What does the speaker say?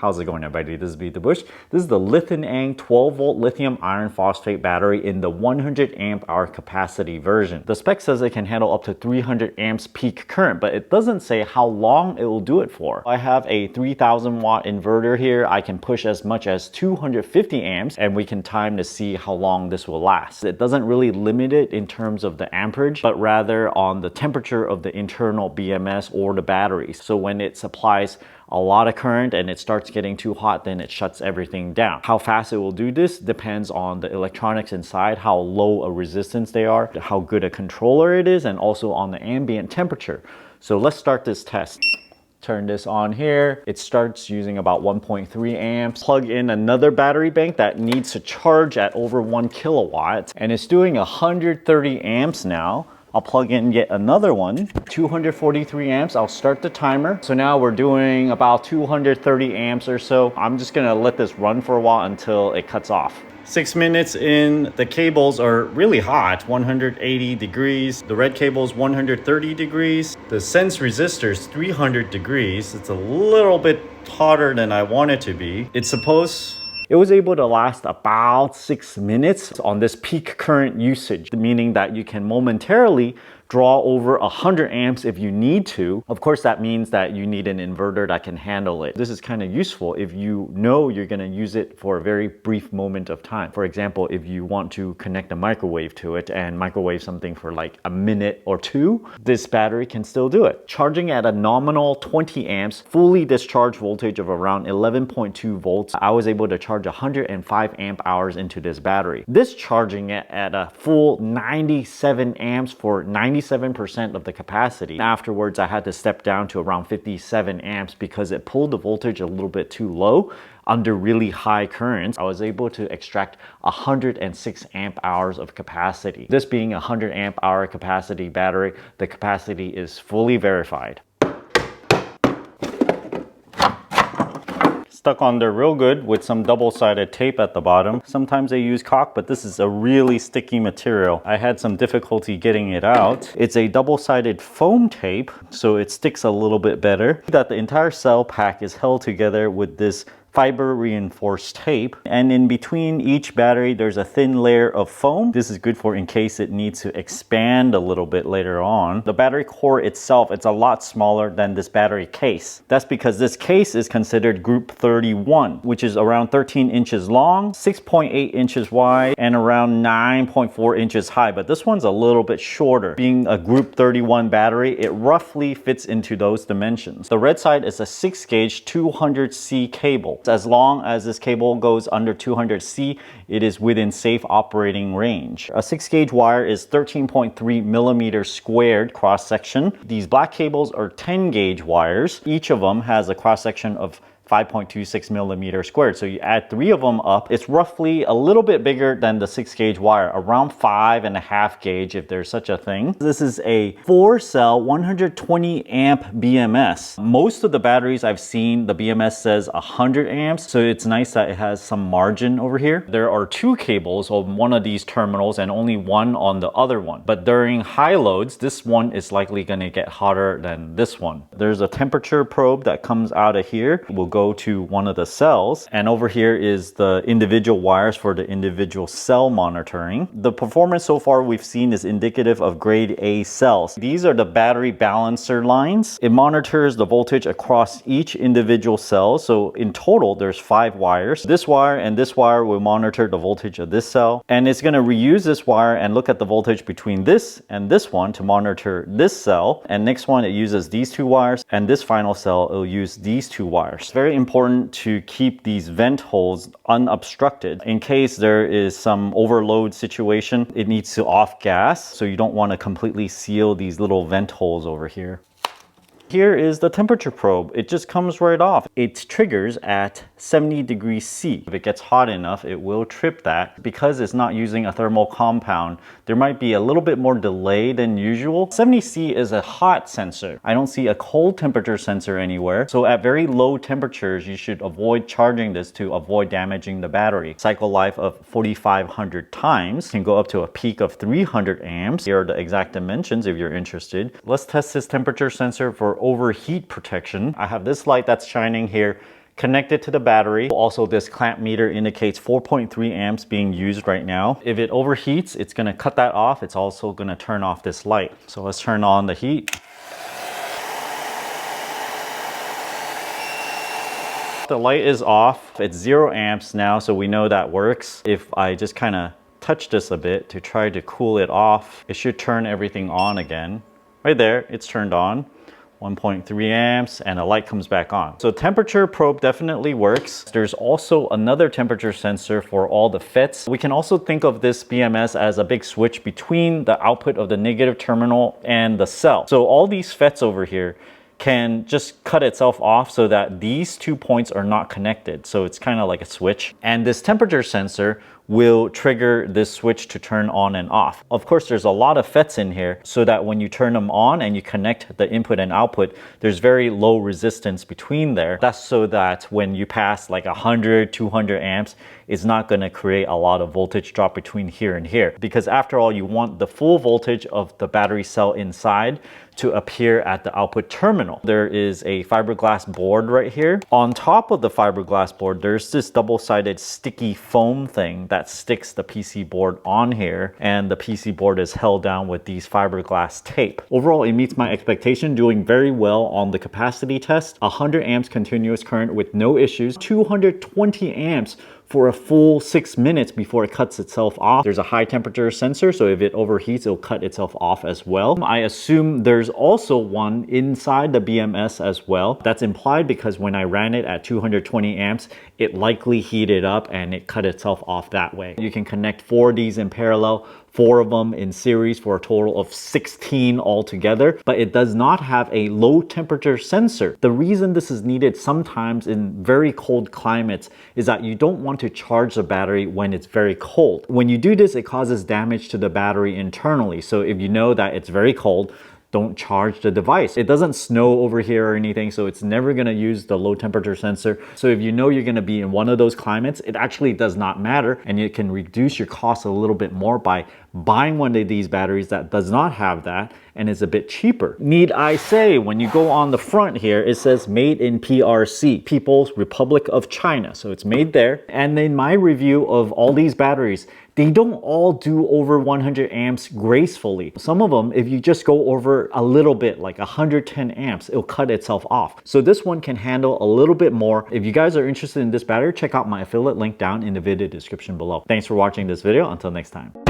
How's it going, everybody? This is Beat the Bush. This is the Lithineng 12-volt lithium iron phosphate battery in the 100 amp hour capacity version. The spec says it can handle up to 300 amps peak current, but it doesn't say how long it will do it for. I have a 3000 watt inverter here. I can push as much as 250 amps, and we can time to see how long this will last. It doesn't really limit it in terms of the amperage, but rather on the temperature of the internal BMS or the batteries. So when it supplies a lot of current and it starts getting too hot, then it shuts everything down. How fast it will do this depends on the electronics inside, how low a resistance they are, how good a controller it is, and also on the ambient temperature. So let's start this test. Turn this on here. It starts using about 1.3 amps. Plug in another battery bank that needs to charge at over 1 kilowatt, and it's doing 130 amps now. I'll plug in yet another one, 243 amps. I'll start the timer. So now we're doing about 230 amps or so. I'm just gonna let this run for a while until it cuts off. 6 minutes in, the cables are really hot, 180 degrees. The red cable is 130 degrees. The sense resistor is 300 degrees. It's a little bit hotter than I want it to be. It was able to last about 6 minutes on this peak current usage, meaning that you can momentarily draw over 100 amps if you need to. Of course, that means that you need an inverter that can handle it. This is kind of useful if you know you're going to use it for a very brief moment of time. For example, if you want to connect a microwave to it and microwave something for like a minute or two, this battery can still do it. Charging at a nominal 20 amps, fully discharged voltage of around 11.2 volts, I was able to charge 105 amp hours into this battery. Discharging it at a full 97 amps for 97% of the capacity. Afterwards, I had to step down to around 57 amps because it pulled the voltage a little bit too low under really high currents. I was able to extract 106 amp hours of capacity. This being a 100 amp hour capacity battery, the capacity is fully verified. Stuck on there real good with some double-sided tape at the bottom. Sometimes they use caulk, but this is a really sticky material. I had some difficulty getting it out. It's a double-sided foam tape, so it sticks a little bit better. That the entire cell pack is held together with this fiber reinforced tape, and in between each battery there's a thin layer of foam. This is good for in case it needs to expand a little bit later on. The battery core itself, it's a lot smaller than this battery case. That's because this case is considered group 31, which is around 13 inches long, 6.8 inches wide, and around 9.4 inches high, but this one's a little bit shorter. Being a group 31 battery, it roughly fits into those dimensions. The red side is a 6-gauge 200C cable. As long as this cable goes under 200C, it is within safe operating range. A 6-gauge wire is 13.3 millimeters squared cross section. These black cables are 10-gauge wires. Each of them has a cross section of 5.26 millimeters squared. So you add 3 of them up, it's roughly a little bit bigger than the 6-gauge wire, around 5.5 gauge if there's such a thing. This is a 4-cell 120 amp BMS. Most of the batteries I've seen, the BMS says 100 amps, so it's nice that it has some margin over here. There are 2 cables on one of these terminals and only 1 on the other one. But during high loads, this one is likely going to get hotter than this one. There's a temperature probe that comes out of here. We'll go to one of the cells, and over here is the individual wires for the individual cell monitoring. The performance so far we've seen is indicative of grade A cells. These are the battery balancer lines. It monitors the voltage across each individual cell, so in total there's 5 wires. This wire and this wire will monitor the voltage of this cell, and it's going to reuse this wire and look at the voltage between this and this one to monitor this cell, and next one it uses these 2 wires, and this final cell it will use these 2 wires. Very important to keep these vent holes unobstructed. In case there is some overload situation, it needs to off gas, so you don't want to completely seal these little vent holes over here. Here is the temperature probe. It just comes right off. It triggers at 70 degrees C. If it gets hot enough, it will trip that. Because it's not using a thermal compound, there might be a little bit more delay than usual. 70 C is a hot sensor. I don't see a cold temperature sensor anywhere. So at very low temperatures, you should avoid charging this to avoid damaging the battery. Cycle life of 4,500 times, can go up to a peak of 300 amps. Here are the exact dimensions if you're interested. Let's test this temperature sensor for overheat protection. I have this light that's shining here connect it to the battery. Also, this clamp meter indicates 4.3 amps being used right now. If it overheats, it's gonna cut that off. It's also gonna turn off this light. So let's turn on the heat. The light is off. It's 0 amps now, so we know that works. If I just kind of touch this a bit to try to cool it off, it should turn everything on again. Right there, it's turned on. 1.3 amps, and the light comes back on. So temperature probe definitely works. There's also another temperature sensor for all the FETs. We can also think of this BMS as a big switch between the output of the negative terminal and the cell. So all these FETs over here can just cut itself off so that these 2 points are not connected. So it's kind of like a switch. And this temperature sensor will trigger this switch to turn on and off. Of course, there's a lot of FETs in here so that when you turn them on and you connect the input and output, there's very low resistance between there. That's so that when you pass like 100, 200 amps, it's not gonna create a lot of voltage drop between here and here. Because after all, you want the full voltage of the battery cell inside to appear at the output terminal. There is a fiberglass board right here. On top of the fiberglass board, there's this double-sided sticky foam thing that sticks the PC board on here, and the PC board is held down with these fiberglass tape. Overall, it meets my expectation, doing very well on the capacity test. 100 amps continuous current with no issues, 220 amps for a full 6 minutes before it cuts itself off. There's a high temperature sensor, so if it overheats, it'll cut itself off as well. I assume there's also one inside the BMS as well. That's implied because when I ran it at 220 amps, it likely heated up and it cut itself off that way. You can connect 4 of these in parallel, 4 of them in series for a total of 16 altogether, but it does not have a low temperature sensor. The reason this is needed sometimes in very cold climates is that you don't want to charge the battery when it's very cold. When you do this, it causes damage to the battery internally. So if you know that it's very cold, don't charge the device. It doesn't snow over here or anything, so it's never gonna use the low temperature sensor. So if you know you're gonna be in one of those climates, it actually does not matter, and you can reduce your costs a little bit more by buying one of these batteries that does not have that and is a bit cheaper. Need I say, when you go on the front here, it says made in PRC, People's Republic of China. So it's made there. And in my review of all these batteries, they don't all do over 100 amps gracefully. Some of them, if you just go over a little bit, like 110 amps, it'll cut itself off. So this one can handle a little bit more. If you guys are interested in this battery, check out my affiliate link down in the video description below. Thanks for watching this video. Until next time.